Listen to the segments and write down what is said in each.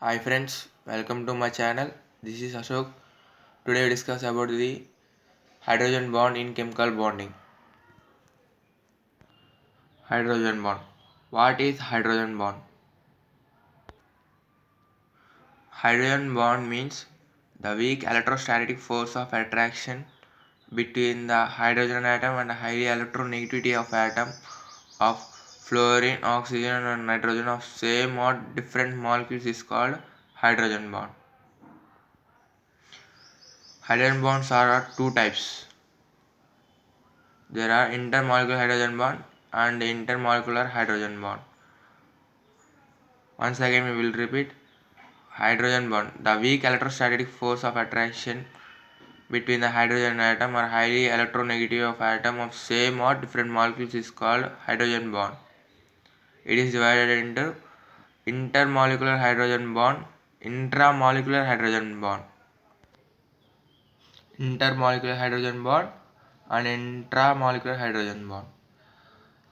Hi friends, welcome to my channel. This is Ashok. Today we discuss about the hydrogen bond in chemical bonding. Hydrogen bond. What is hydrogen bond? Hydrogen bond means the weak electrostatic force of attraction between the hydrogen atom and the highly electronegativity of atom of fluorine, oxygen and nitrogen of same or different molecules is called hydrogen bond. Hydrogen bonds are two types. There are intermolecular hydrogen bond and intermolecular hydrogen bond. Once again we will repeat. Hydrogen bond. The weak electrostatic force of attraction between the hydrogen atom or highly electronegative of atom of same or different molecules is called hydrogen bond. It is divided into intermolecular hydrogen bond, intramolecular hydrogen bond. Intermolecular hydrogen bond and intramolecular hydrogen bond.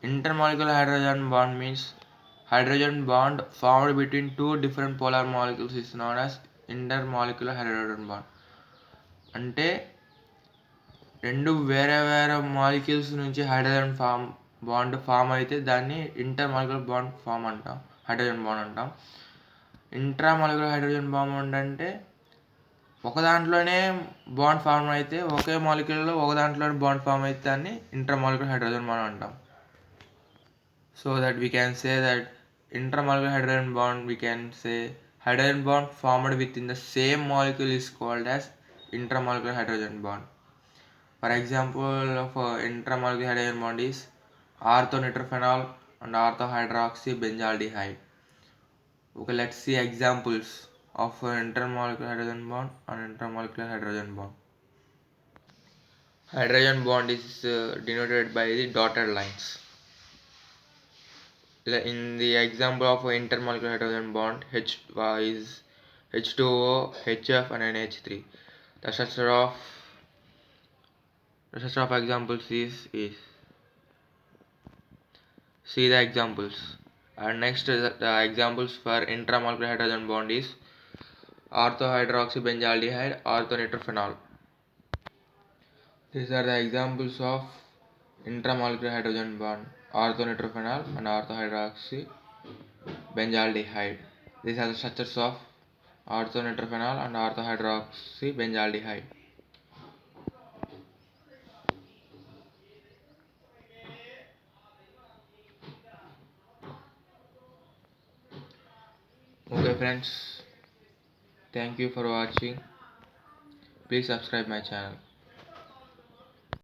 Intermolecular hydrogen bond means hydrogen bond formed between two different polar molecules is known as intermolecular hydrogen bond. అంటే రెండు వేరే వేరే molecules నుంచి hydrogen bond form అయితే దాన్ని intermolecular bond form అంటాం, hydrogen bond అంటాం. Intramolecular hydrogen bond అంటే ఒక దాంట్లోనే బాండ్ ఫామ్ అయితే ఒకే మాలిక్యూల్లో ఒక దాంట్లోనే బాండ్ ఫామ్ అయితే దాన్ని ఇంటర్మాలిక్యులర్ హైడ్రోజన్ బాండ్ అంటాం. So that we can say that intermolecular hydrogen bond, we can say hydrogen bond formed within the same molecule is called as intermolecular hydrogen bond. For example of intermolecular hydrogen bond is orthonitrophenol and orthohydroxybenzaldehyde. Okay, let's see examples of intermolecular hydrogen bond and intermolecular hydrogen bond. Hydrogen bond is denoted by the dotted lines. In the example of intermolecular hydrogen bond, H is H2O, HF and NH3. The structure of examples is see the examples. And next the examples for intramolecular hydrogen bond is orthohydroxybenzaldehyde, orthonitrophenol. These are the examples of intramolecular hydrogen bond, orthonitrophenol and orthohydroxybenzaldehyde. These are the structures of orthonitrophenol and orthohydroxybenzaldehyde. Okay friends, thank you for watching. Please subscribe my channel.